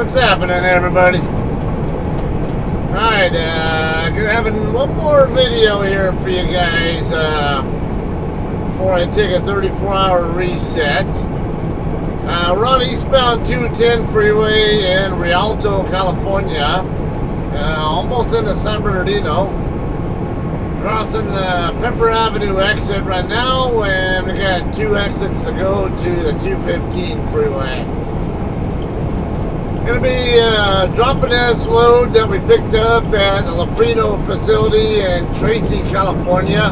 What's happening, everybody? Alright, having one more video here for you guys before I take a 34-hour reset. We're on eastbound 210 freeway in Rialto, California, almost into San Bernardino. Crossing the Pepper Avenue exit right now, and we got 2 exits to go to the 215 freeway. Going to be dropping this load that we picked up at the Leprino facility in Tracy, California,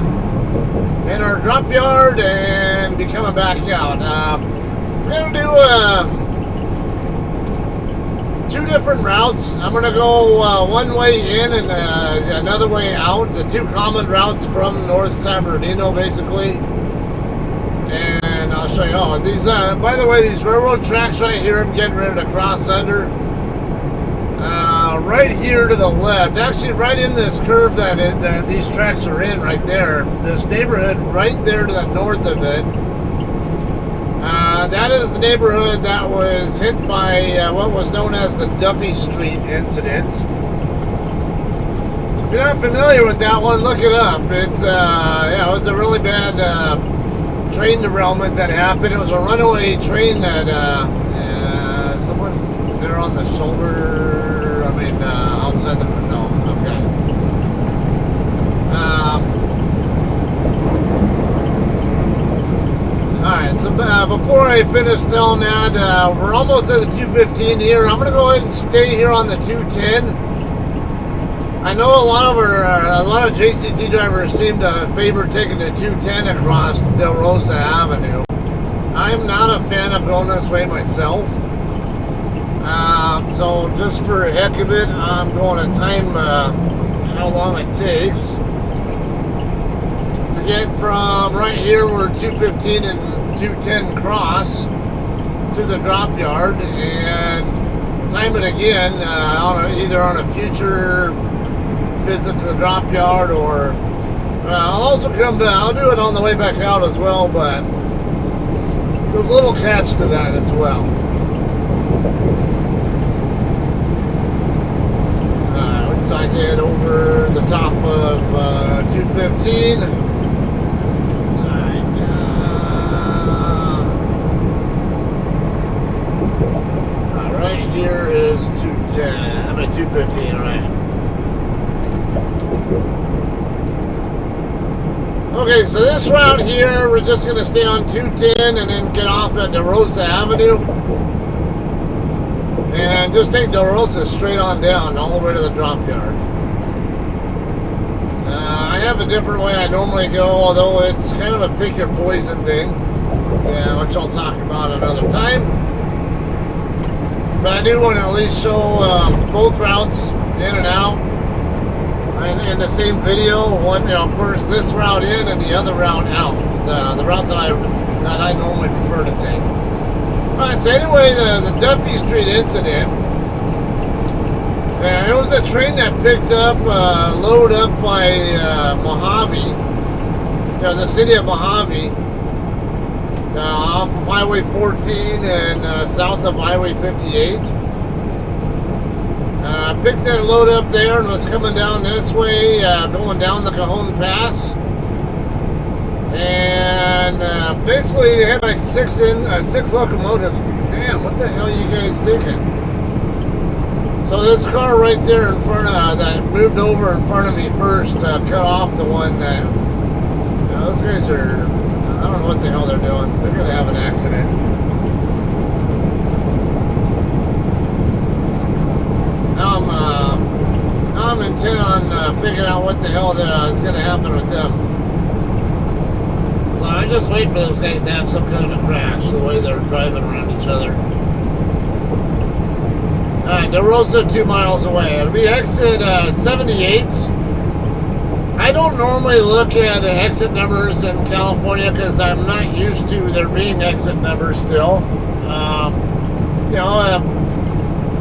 in our drop yard, and be coming back out. We're going to do 2 different routes. I'm going to go one way in and another way out. The 2 common routes from North San Bernardino, basically. And I'll show you all these. By the way, these railroad tracks right here, I'm getting ready to cross under. Right here to the left, actually right in this curve that these tracks are in right there, this neighborhood right there to the north of it, that is the neighborhood that was hit by what was known as the Duffy Street incident. If you're not familiar with that one, look it up. It's yeah, it was a really bad train derailment that happened. It was a runaway train that someone there on the shoulder, outside the, no, okay. Alright, so before I finish telling that, we're almost at the 215 here. I'm going to go ahead and stay here on the 210. I know a lot of JCT drivers seem to favor taking the 210 across Del Rosa Avenue. I'm not a fan of going this way myself. So just for the heck of it, I'm going to time how long it takes to get from right here where 215 and 210 cross to the drop yard, and time it again either on a future visit to the drop yard, or I'll also come back. I'll do it on the way back out as well, but there's a little catch to that as well. Once I get over the top of 215, right here is 210. I'm at 215, right? Okay, so this route here, we're just going to stay on 210 and then get off at the Rosa Avenue. And just take the Rosa straight on down, all the way to the drop yard. I have a different way I normally go, although it's kind of a pick your poison thing, which I'll talk about another time. But I do want to at least show both routes in and out in the same video. One, of course, this route in and the other route out. The route that I normally prefer to take. All right. So anyway, the Duffy Street incident. It was a train that picked up load up by Mojave, the city of Mojave. Off of Highway 14 and south of Highway 58. Picked that load up there and was coming down this way, going down the Cajon Pass. And basically they had like 6 locomotives. Damn, what the hell are you guys thinking? So this car right there in front of that moved over in front of me first, cut off the one that those guys are, I don't know what the hell they're doing. They're going to have an accident. Now I'm intent on figuring out what the hell is going to happen with them. So I just wait for those guys to have some kind of a crash, the way they're driving around each other. Alright, Del Rosa 2 miles away. It'll be exit 78. I don't normally look at exit numbers in California because I'm not used to there being exit numbers still.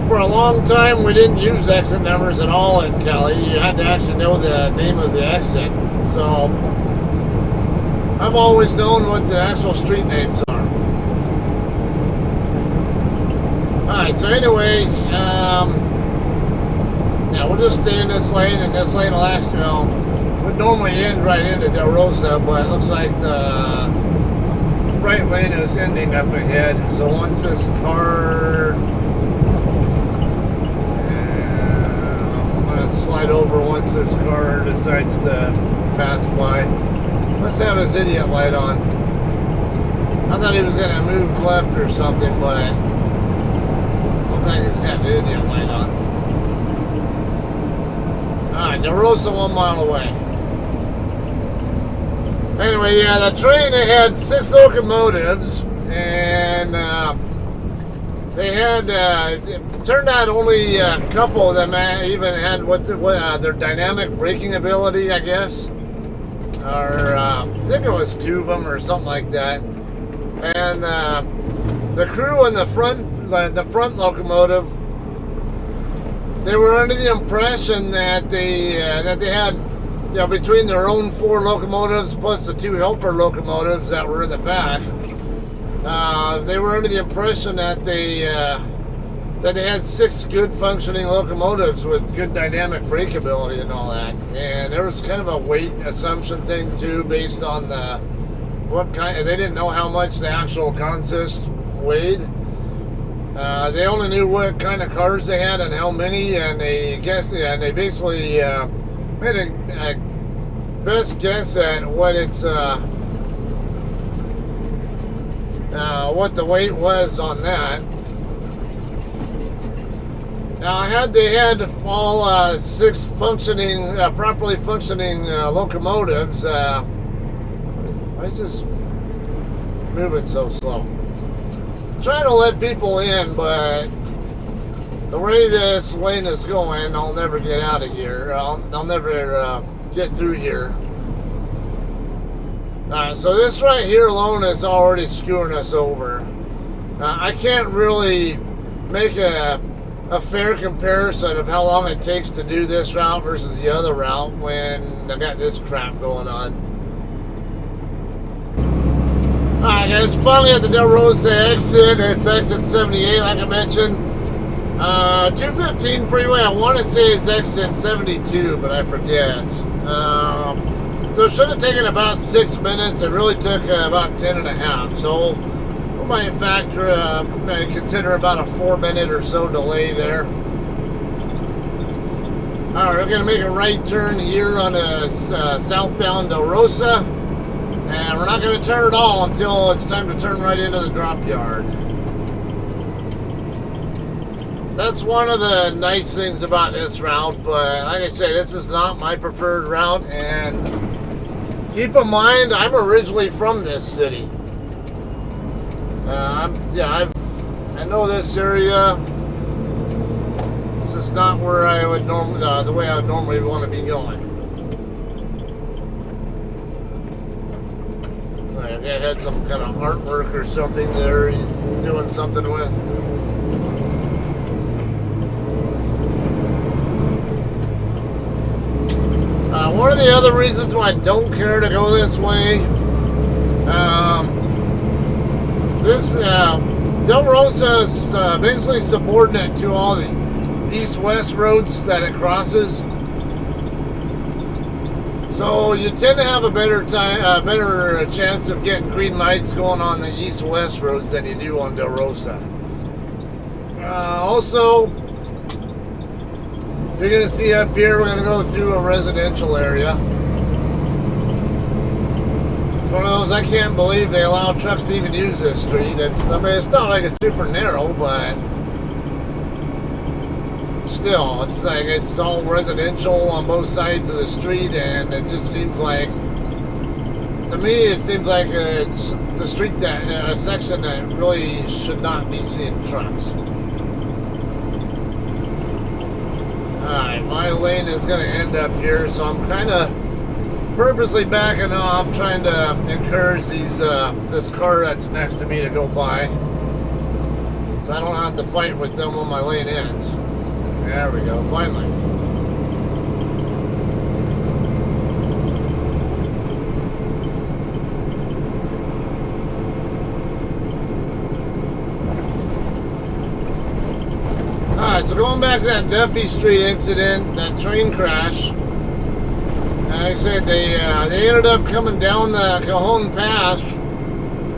For a long time we didn't use exit numbers at all in Cali. You had to actually know the name of the exit. So I've always known what the actual street names are. Alright, so anyway, yeah, we'll just stay in this lane, and this lane will actually, would normally end right into Del Rosa, but it looks like the right lane is ending up ahead. So once this car, I'm going to slide over once this car decides to pass by. Let's have his idiot light on. I thought he was going to move left or something, but I don't think he's got the idiot light on. Alright, Del Rosa 1 mile away. Anyway, yeah, the train, they had 6 locomotives, and they had, it turned out only a couple of them even had their dynamic braking ability, I guess. Or, I think it was 2 of them or something like that. And the crew in the front locomotive, they were under the impression that they had, you know, between their own 4 locomotives plus the 2 helper locomotives that were in the back, they were under the impression that they had 6 good functioning locomotives with good dynamic brake ability and all that. And there was kind of a weight assumption thing too, based on they didn't know how much the actual consist weighed. They only knew what kind of cars they had and how many, and they basically made a best guess at what what the weight was on that. Now, they had all 6 functioning, properly functioning locomotives. Why is this moving so slow? I'm trying to let people in, but the way this lane is going, I'll never get out of here. I'll never get through here. So this right here alone is already screwing us over. I can't really make a fair comparison of how long it takes to do this route versus the other route when I got this crap going on. Alright guys, finally at the Del Rosa exit. It's exit 78 like I mentioned. 215 freeway, I want to say it's exit 72, but I forget. So it should have taken about 6 minutes. It really took about 10 and a half. So we might consider about a 4-minute or so delay there. Alright, we're going to make a right turn here on a southbound Del Rosa. And we're not going to turn at all until it's time to turn right into the drop yard. That's one of the nice things about this route, but like I said, this is not my preferred route, and keep in mind, I'm originally from this city. I know this area. This is not where I would the way I would normally want to be going. I had some kind of artwork or something there he's doing something with. One of the other reasons why I don't care to go this way, this Del Rosa is basically subordinate to all the east-west roads that it crosses. So you tend to have a better chance of getting green lights going on the east-west roads than you do on Del Rosa. Also, you're going to see up here, we're going to go through a residential area. It's one of those, I can't believe they allow trucks to even use this street. I mean, it's not like it's super narrow, but still, it's like it's all residential on both sides of the street, and it just seems like, to me, it seems like it's the street a section that really should not be seeing trucks. Alright, my lane is going to end up here, so I'm kind of purposely backing off, trying to encourage this car that's next to me to go by, so I don't have to fight with them when my lane ends. There we go, finally. Alright, so going back to that Duffy Street incident, that train crash. Like I said, they ended up coming down the Cajon Pass.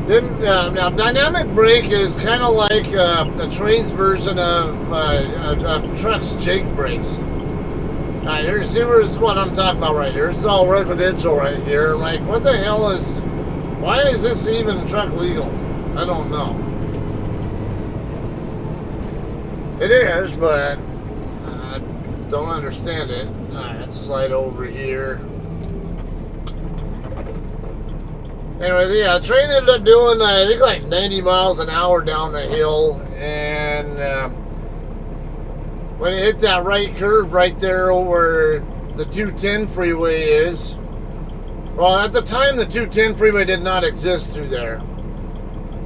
Now, dynamic brake is kind of like the train's version of truck's jake brakes. Alright, here, see where's what I'm talking about right here. This is all residential right here. Like, what the hell is... Why is this even truck legal? I don't know. It is, but I don't understand it. Alright, let's slide over here. Anyway, yeah, the train ended up doing, I think, like 90 miles an hour down the hill. And when it hit that right curve right there over the 210 freeway is, well, at the time, the 210 freeway did not exist through there.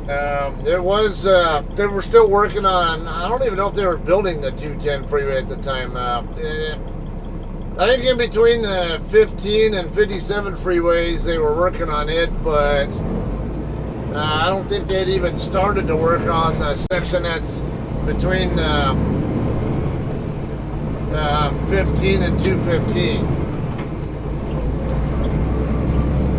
They were still working on, I don't even know if they were building the 210 freeway at the time. I think in between the 15 and 57 freeways, they were working on it, but I don't think they'd even started to work on the section that's between 15 and 215.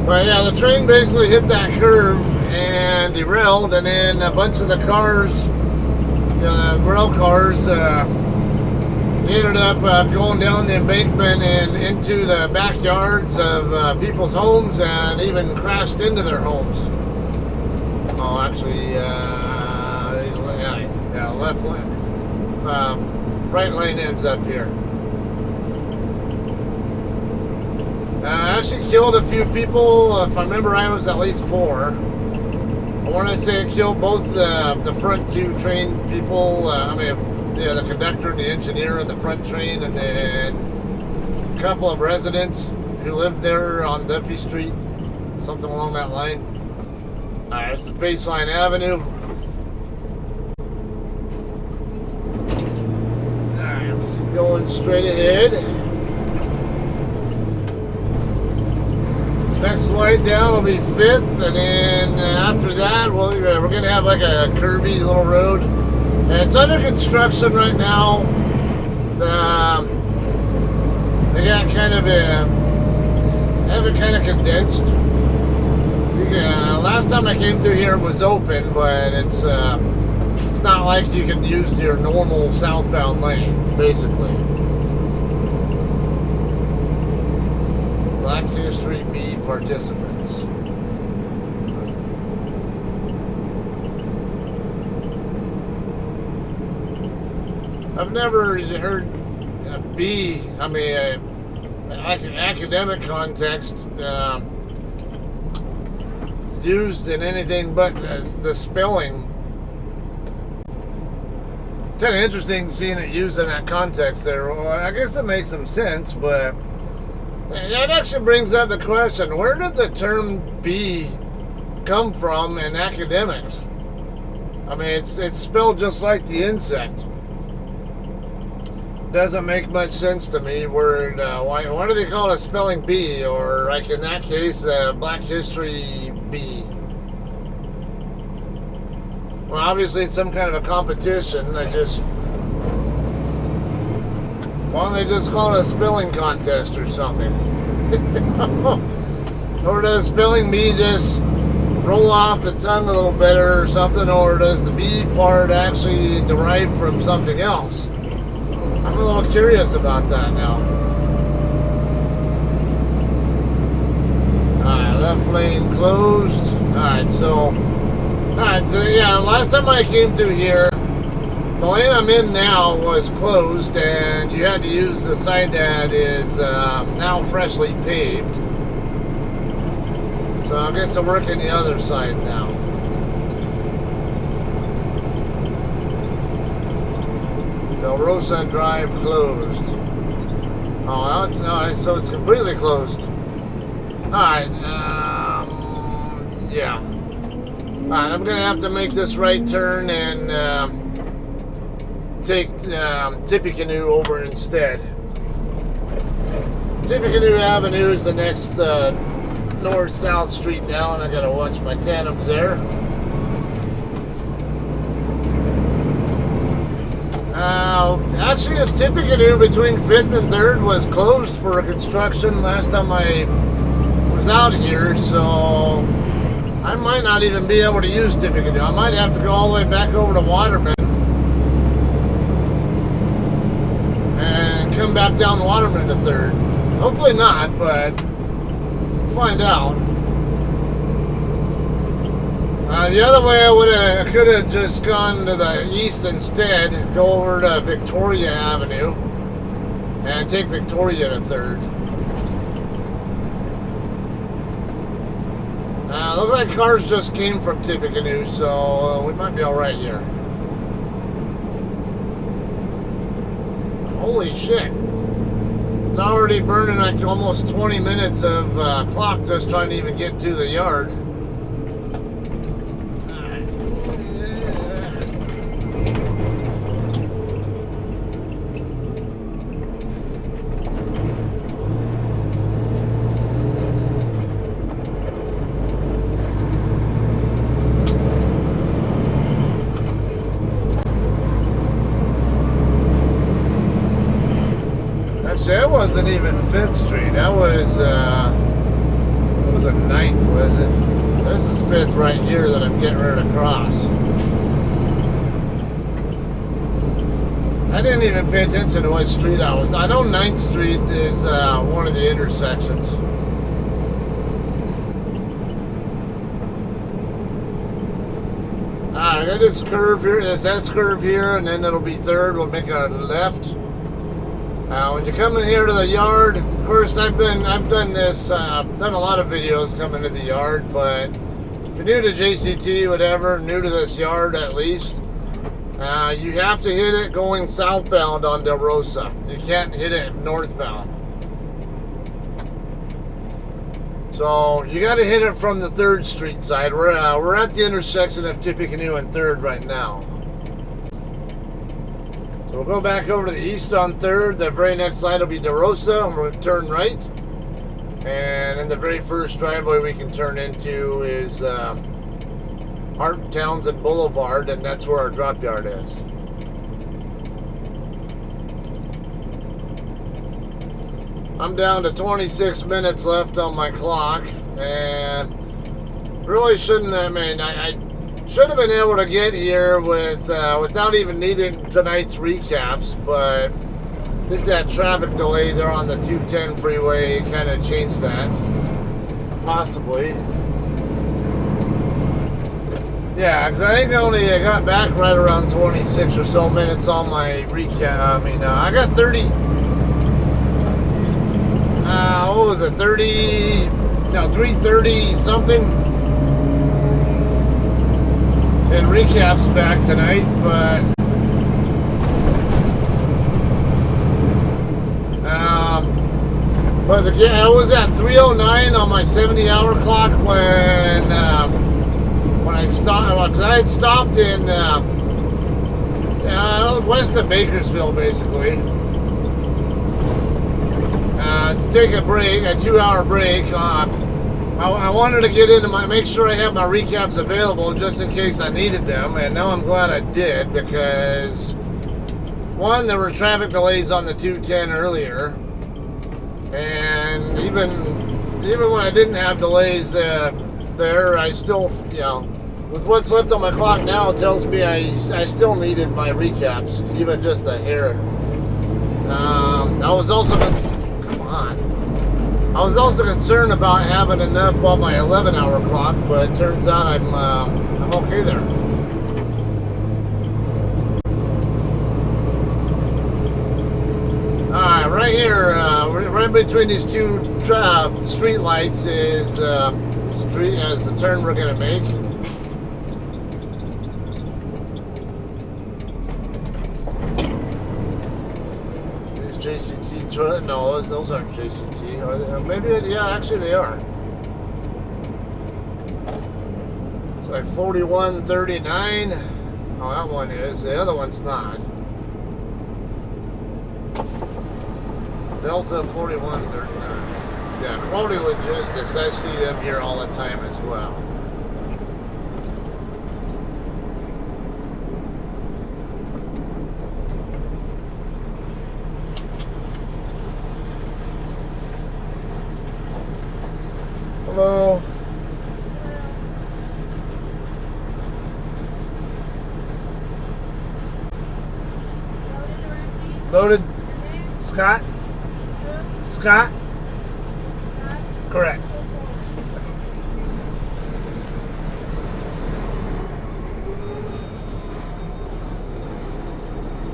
But yeah, the train basically hit that curve and derailed, and then a bunch of the cars, the rail cars, they ended up going down the embankment and into the backyards of people's homes, and even crashed into their homes. Oh, actually, yeah, left lane, right lane ends up here. Actually killed a few people. If I remember right, it was at least 4. I want to say it killed both the front 2 train people. The conductor and the engineer in the front train, and then a couple of residents who lived there on Duffy Street, something along that line. Alright, it's Baseline Avenue. Alright, going straight ahead. Next light down will be 5th, and then after that, well, we're going to have like a curvy little road. And it's under construction right now. They got kind of have it kind of condensed. Last time I came through here, it was open, but it's not like you can use your normal southbound lane, basically. Black History B participants. I've never heard B, academic context used in anything but the spelling. Kind of interesting seeing it used in that context there. Well, I guess it makes some sense, but that actually brings up the question, where did the term B come from in academics? I mean, it's spelled just like the insect. Doesn't make much sense to me. Why do they call it spelling bee, or like in that case, Black History B? Well, obviously it's some kind of a competition. Why don't they just call it a spelling contest or something? Or does spelling bee just roll off the tongue a little better or something, or does the B part actually derive from something else? I'm a little curious about that now. Alright, left lane closed. Alright, so yeah, last time I came through here, the lane I'm in now was closed, and you had to use the side that is now freshly paved. So I guess I'm working the other side now. Del Rosa Drive closed. Oh, it's alright, so it's completely closed. Alright, yeah. Alright, I'm gonna have to make this right turn and take Tippecanoe over instead. Tippecanoe Avenue is the next north-south street down. I gotta watch my tandems there. Actually, the Tippecanoe between 5th and 3rd was closed for construction last time I was out here, so I might not even be able to use Tippecanoe. I might have to go all the way back over to Waterman and come back down Waterman to 3rd. Hopefully not, but we'll find out. The other way I could have just gone to the east instead, go over to Victoria Avenue and take Victoria to 3rd. Looks like cars just came from Tippecanoe, so we might be alright here. Holy shit. It's already burning like almost 20 minutes of clock just trying to even get to the yard. That wasn't even 5th Street. That was, what was it, 9th, was it? This is 5th right here that I'm getting ready to cross. I didn't even pay attention to what street I was. I know 9th Street is one of the intersections. Alright, I got this curve here, this S curve here, and then it'll be 3rd. We'll make a left. When you come in here to the yard, of course I've done this, done a lot of videos coming to the yard, but if you're new to JCT, whatever, new to this yard at least, you have to hit it going southbound on Del Rosa. You can't hit it northbound. So you got to hit it from the 3rd Street side. We're at the intersection of Tippecanoe and 3rd right now. So we'll go back over to the east on 3rd. The very next side will be Del Rosa, and we're going to turn right. And then the very first driveway we can turn into is Hart Townsend Boulevard, and that's where our drop yard is. I'm down to 26 minutes left on my clock, and really shouldn't, I should have been able to get here with without even needing tonight's recaps, but I think that traffic delay there on the 210 freeway kind of changed that. Possibly. Yeah, because I think I got back right around 26 or so minutes on my recap. I got 30. What was it? 330 something. And recaps back tonight, but again, I was at 309 on my 70-hour clock when I stopped, because I had stopped in west of Bakersfield, basically, to take a break, a 2-hour break. I wanted to get into make sure I have my recaps available just in case I needed them, and now I'm glad I did, because one, there were traffic delays on the 210 earlier, and even when I didn't have delays there, I still, with what's left on my clock now, it tells me I still needed my recaps, even just a hair. I was also, I was also concerned about having enough on my 11-hour clock, but it turns out I'm okay there. Alright, right here, right between these two street lights is the turn we're going to make. JCT, no, those aren't JCT. Are they? Maybe, yeah, actually they are. It's like 4139. Oh, that one is. The other one's not. Delta 4139. Yeah, Quality Logistics. I see them here all the time as well. Loaded. Scott? Scott? Correct.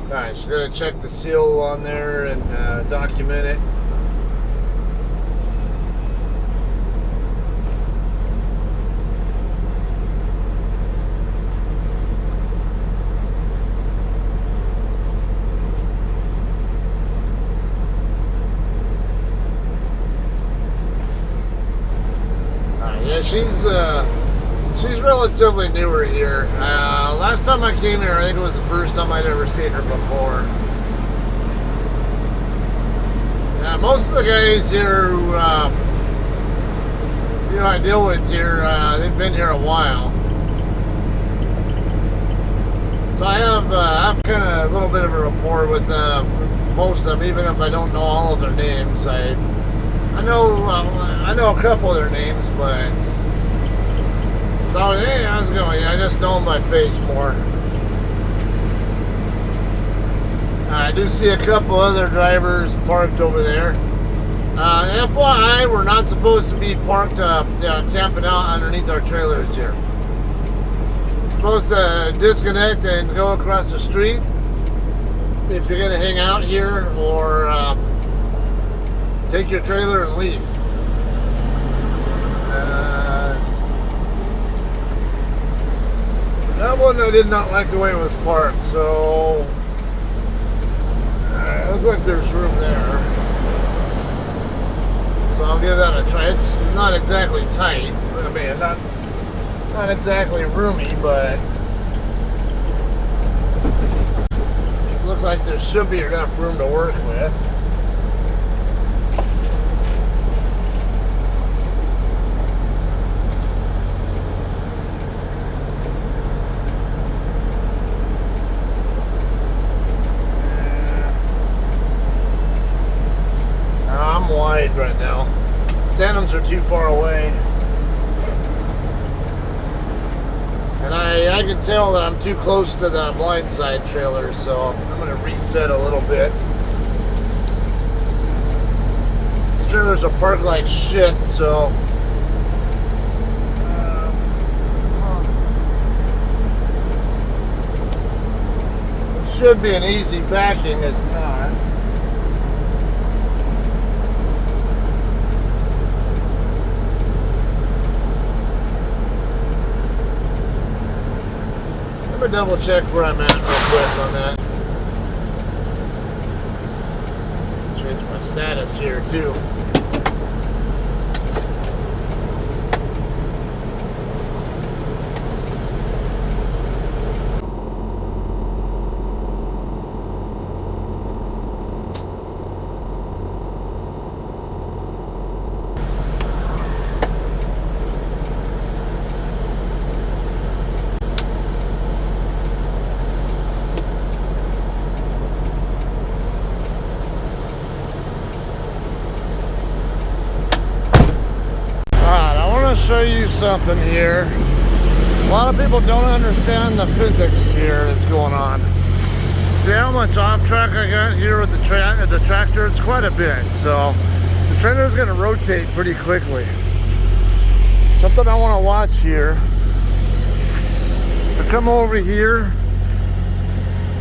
Alright, so gonna check the seal on there and document it. Yeah, she's relatively newer here. Last time I came here, I think it was the first time I'd ever seen her before. Most of the guys here who I deal with here, they've been here a while. So I have kind of a little bit of a rapport with most of them, even if I don't know all of their names. I know a couple of their names, but so hey, how's it going? I just know them by face more. I do see a couple other drivers parked over there. FYI, we're not supposed to be parked camping out underneath our trailers here. We're supposed to disconnect and go across the street if you're going to hang out here, or take your trailer and leave. That one I did not like the way it was parked, so it looks like there's room there. So I'll give that a try. It's not exactly tight. I mean, not exactly roomy, but it looks like there should be enough room to work with. Wide right now. Tandems are too far away, and I can tell that I'm too close to the blind side trailer, so I'm going to reset a little bit. These trailers are parked like shit, so it should be an easy backing. It's not. I'm gonna double check where I'm at real quick on that. Change my status here too. Show you something here. A lot of people don't understand the physics here that's going on. See how much off track I got here with the tractor? It's quite a bit, so the trailer is going to rotate pretty quickly. Something I want to watch here. If I come over here,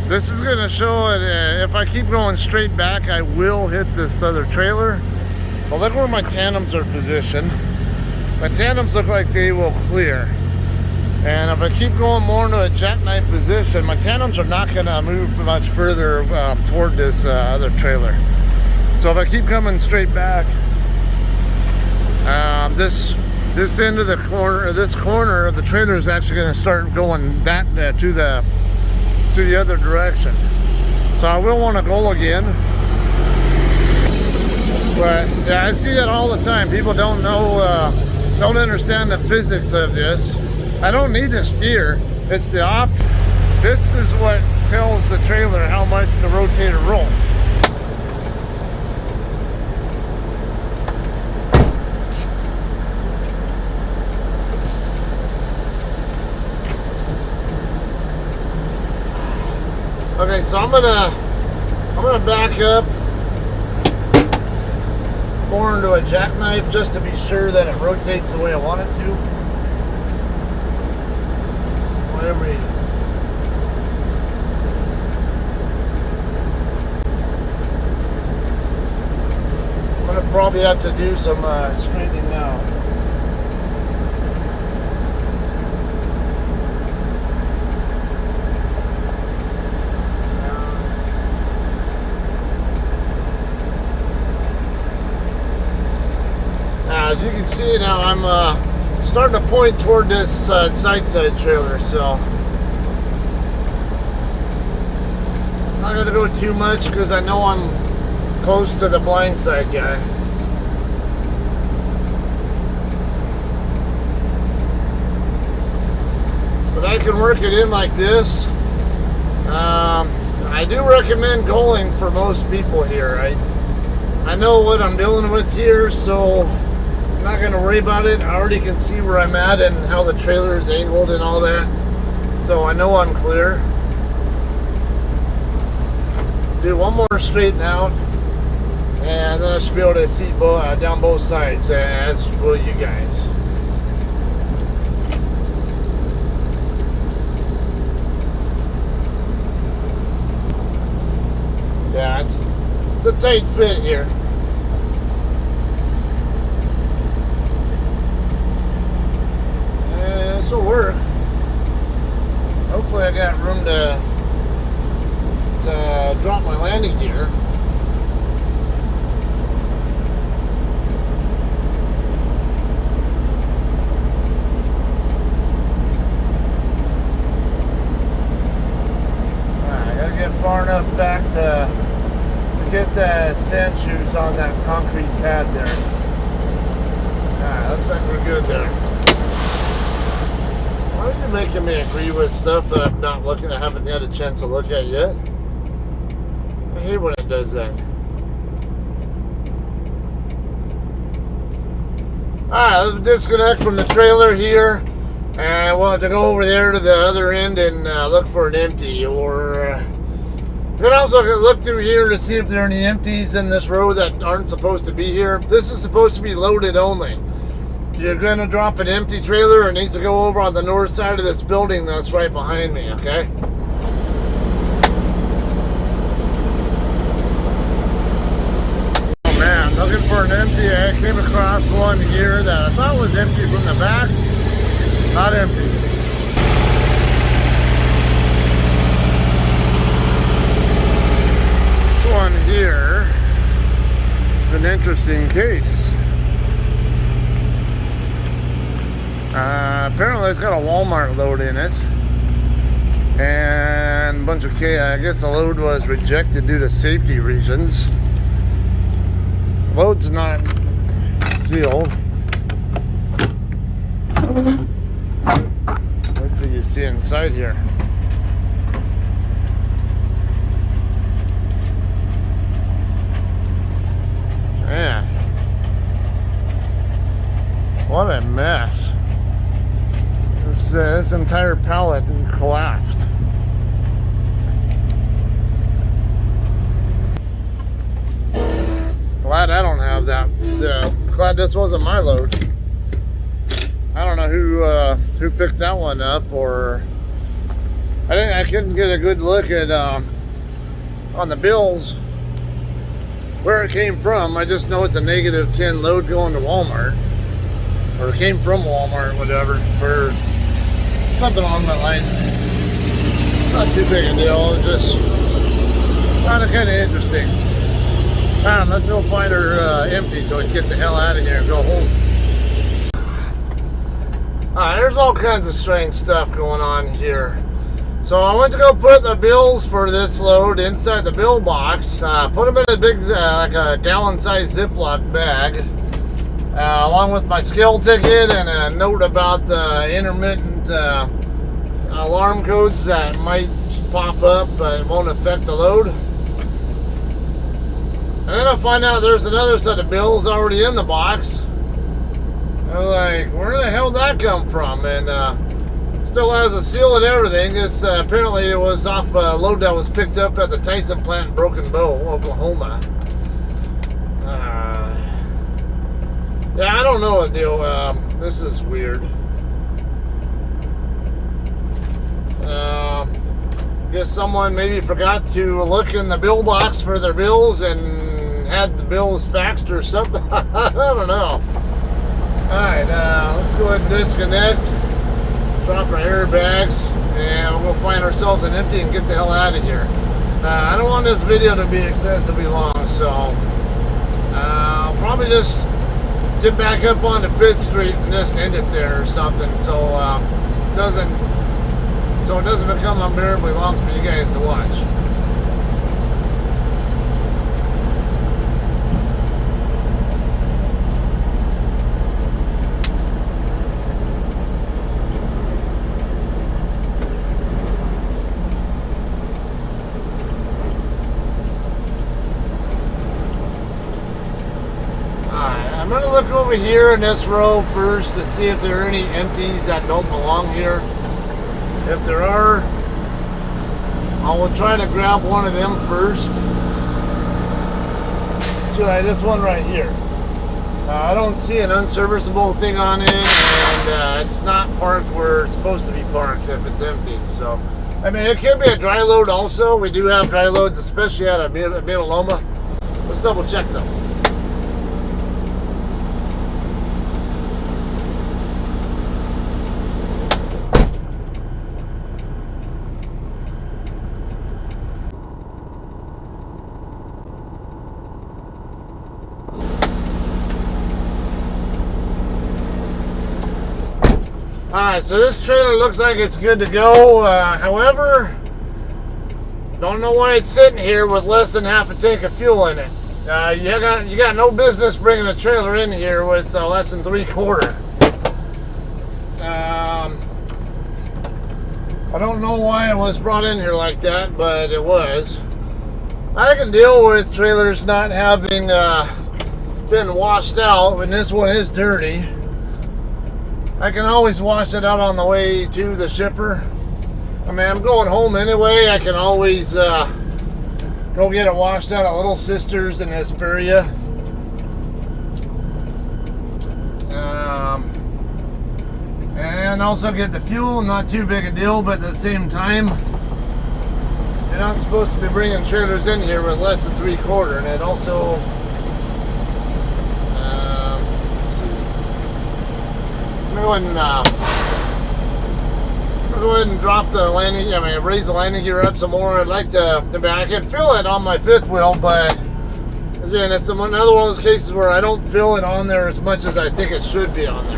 this is going to show it. If I keep going straight back, I will hit this other trailer. But look where my tandems are positioned. My tandems look like they will clear. And if I keep going more into a jackknife position, my tandems are not going to move much further toward this other trailer. So if I keep coming straight back, this end of the corner, this corner of the trailer is actually going to start going that to the other direction. So I will want to go again. But yeah, I see it all the time. People don't know. Don't understand the physics of this. I don't need to steer. It's the off. This is what tells the trailer how much to rotate or roll. Okay, so I'm gonna I'm gonna back up more into a jackknife just to be sure that it rotates the way I want it to. Whatever you... I'm gonna probably have to do some straightening now. As you can see now, I'm starting to point toward this side trailer, so I'm not going to go too much because I know I'm close to the blind side guy. But I can work it in like this. I do recommend going for most people here. I know what I'm dealing with here, so I'm not going to worry about it. I already can see where I'm at and how the trailer is angled and all that. So I know I'm clear. Do one more straighten out. And then I should be able to see down both sides, as will you guys. Yeah, it's a tight fit here. This will work. Hopefully I got room to drop my landing gear. I gotta get far enough back to get the sand shoes on that concrete pad there. Looks like we're good there. Why are you making me agree with stuff that I'm not looking? I haven't had a chance to look at yet. I hate when it does that. Alright, let's disconnect from the trailer here. And we'll have to go over there to the other end and look for an empty. Or you can also look through here to see if there are any empties in this row that aren't supposed to be here. This is supposed to be loaded only. If you're going to drop an empty trailer, it needs to go over on the north side of this building that's right behind me, okay? Oh man, looking for an empty. I came across one here that I thought was empty from the back. Not empty. This one here is an interesting case. Apparently it's got a Walmart load in it and a bunch of I guess the load was rejected due to safety reasons. Load's not sealed. Wait till you see inside here. Man, what a mess. This entire pallet collapsed. Glad I don't have that. Glad this wasn't my load. I don't know who picked that one up, or I couldn't get a good look at on the bills where it came from. I just know it's a -10 load going to Walmart, or it came from Walmart, whatever, or something along that line. Not too big a deal. It's just kind of interesting. Let's go find her empty so we can get the hell out of here and go home. Alright, there's all kinds of strange stuff going on here. So I went to go put the bills for this load inside the bill box. Put them in a big, like a gallon-sized Ziploc bag, along with my scale ticket and a note about the intermittent alarm codes that might pop up, but it won't affect the load. And then I find out there's another set of bills already in the box. I'm like, where the hell did that come from? And Still has a seal and everything. This apparently it was off a load that was picked up at the Tyson plant in Broken Bow, Oklahoma. Yeah, I don't know what deal. This is weird. Guess someone maybe forgot to look in the bill box for their bills and had the bills faxed or something. I don't know. Alright, let's go ahead and disconnect. Drop our airbags, and we'll find ourselves an empty and get the hell out of here. I don't want this video to be excessively long, so I'll probably just dip back up onto 5th Street and just end it there or something, so it doesn't become unbearably long for you guys to watch. I'm going to look over here in this row first to see if there are any empties that don't belong here. If there are, I will try to grab one of them first. So this one right here. I don't see an unserviceable thing on it, and it's not parked where it's supposed to be parked if it's empty. So, I mean, it could be a dry load also. We do have dry loads, especially out of Loma. Let's double check them. Alright, so this trailer looks like it's good to go. However, don't know why it's sitting here with less than half a tank of fuel in it. You got no business bringing a trailer in here with less than 3/4. I don't know why it was brought in here like that, but it was. I can deal with trailers not having been washed out when this one is dirty. I can always wash it out on the way to the shipper. I mean, I'm going home anyway. I can always go get it washed out at Little Sisters in Hesperia. And also get the fuel. Not too big a deal, but at the same time, you're not supposed to be bringing trailers in here with less than 3/4. And it also... Go ahead and drop the landing. I mean, raise the landing gear up some more. I'd like to. I mean, I can feel it on my 5th wheel, but again, it's another one of those cases where I don't feel it on there as much as I think it should be on there.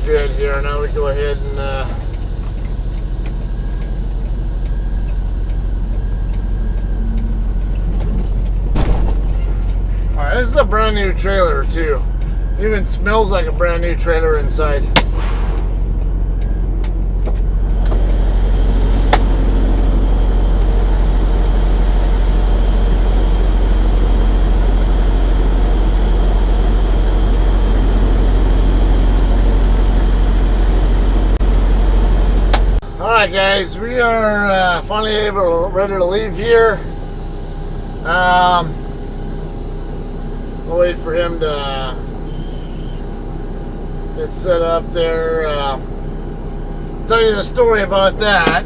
Good here. Now we go ahead and alright, this is a brand new trailer too. Even smells like a brand new trailer inside. Alright guys, we are finally ready to leave here. We'll wait for him to get set up there. Tell you the story about that.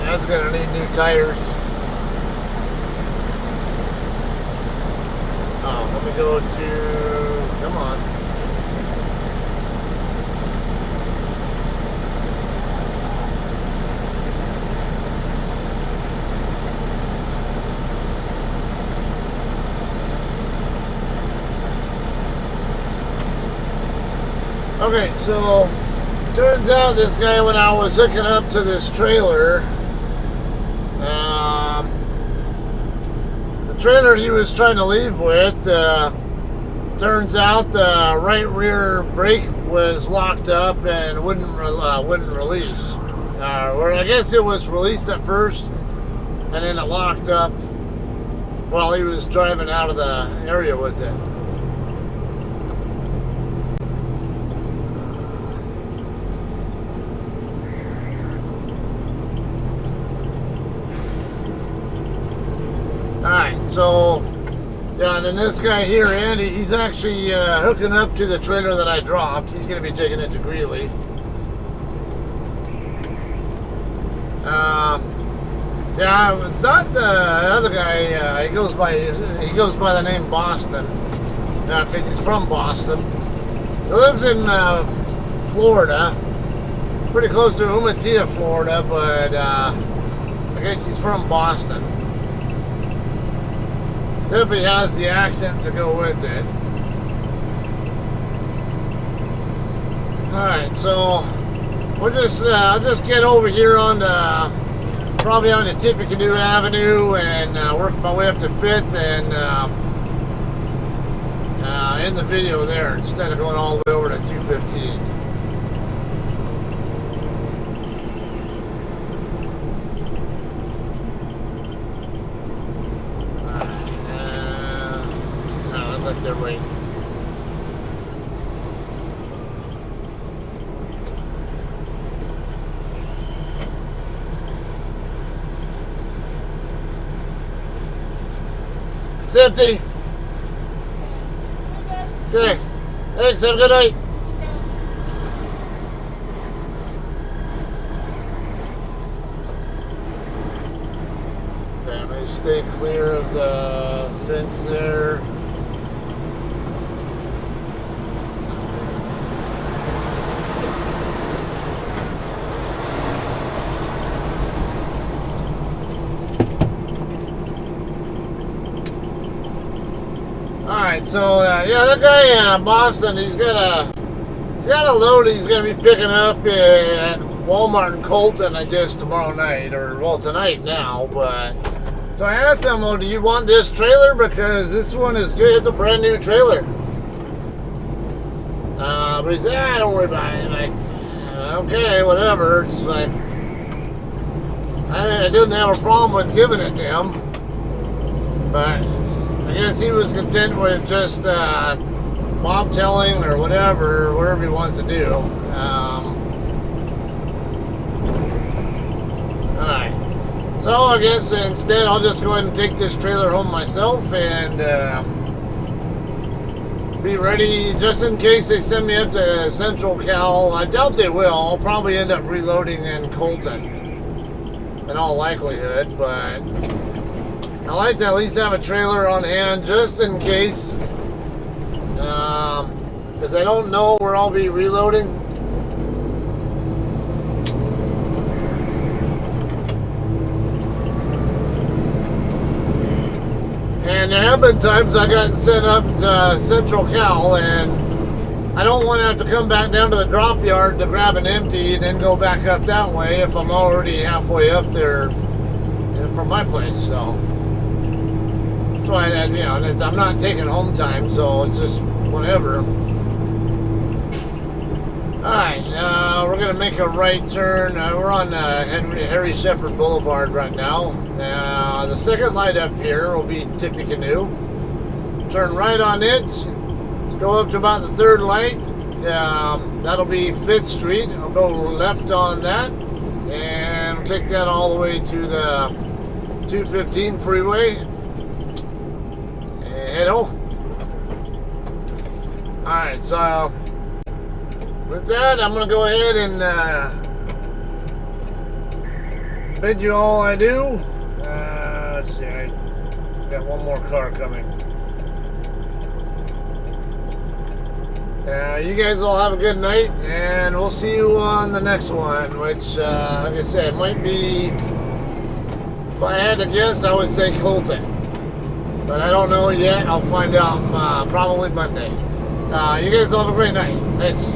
That's gonna need new tires. Oh, let me go to, come on. Okay, so turns out this guy, when I was hooking up to this trailer, the trailer he was trying to leave with, turns out the right rear brake was locked up and wouldn't release. Or I guess it was released at first, and then it locked up while he was driving out of the area with it. Alright, so yeah, and then this guy here, Andy, he's actually hooking up to the trailer that I dropped. He's going to be taking it to Greeley. Yeah, I thought the other guy, he goes by the name Boston, because he's from Boston. He lives in Florida, pretty close to Umatilla, Florida, but I guess he's from Boston. Definitely has the accent to go with it. Alright, so I'll just get over here on probably on the Tippecanoe Avenue and work my way up to 5th and end the video there instead of going all the way over to 215. Like they're waiting. It's empty. Okay. Thanks. Have a good night. Okay, I'm going to stay clear of the fence there. Alright, so yeah, that guy Boston, he's got a load he's gonna be picking up at Walmart in Colton, I guess tomorrow night, or well tonight now. But so I asked him, "Oh, do you want this trailer? Because this one is good. It's a brand new trailer." But he said, "Don't worry about it." Like, okay, whatever. It's like I didn't have a problem with giving it to him, but I guess he was content with just bobtailing or whatever he wants to do. Alright. So I guess instead I'll just go ahead and take this trailer home myself and be ready just in case they send me up to Central Cal. I doubt they will. I'll probably end up reloading in Colton in all likelihood, but I like to at least have a trailer on hand just in case, because I don't know where I'll be reloading. And there have been times I got sent up to Central Cal, and I don't want to have to come back down to the drop yard to grab an empty and then go back up that way if I'm already halfway up there from my place. So I, I'm not taking home time, so it's just whatever. Alright, we're going to make a right turn. We're on Harry Shepherd Boulevard right now. The second light up here will be Tippecanoe. Turn right on it. Go up to about the third light. That'll be 5th Street. I'll go left on that. And we'll take that all the way to the 215 freeway. Head home. Alright, so with that, I'm going to go ahead and bid you all adieu. Let's see, I got one more car coming. You guys all have a good night, and we'll see you on the next one, which, like I said, might be, if I had to guess, I would say Colton. But I don't know yet. I'll find out probably Monday. You guys all have a great night. Thanks.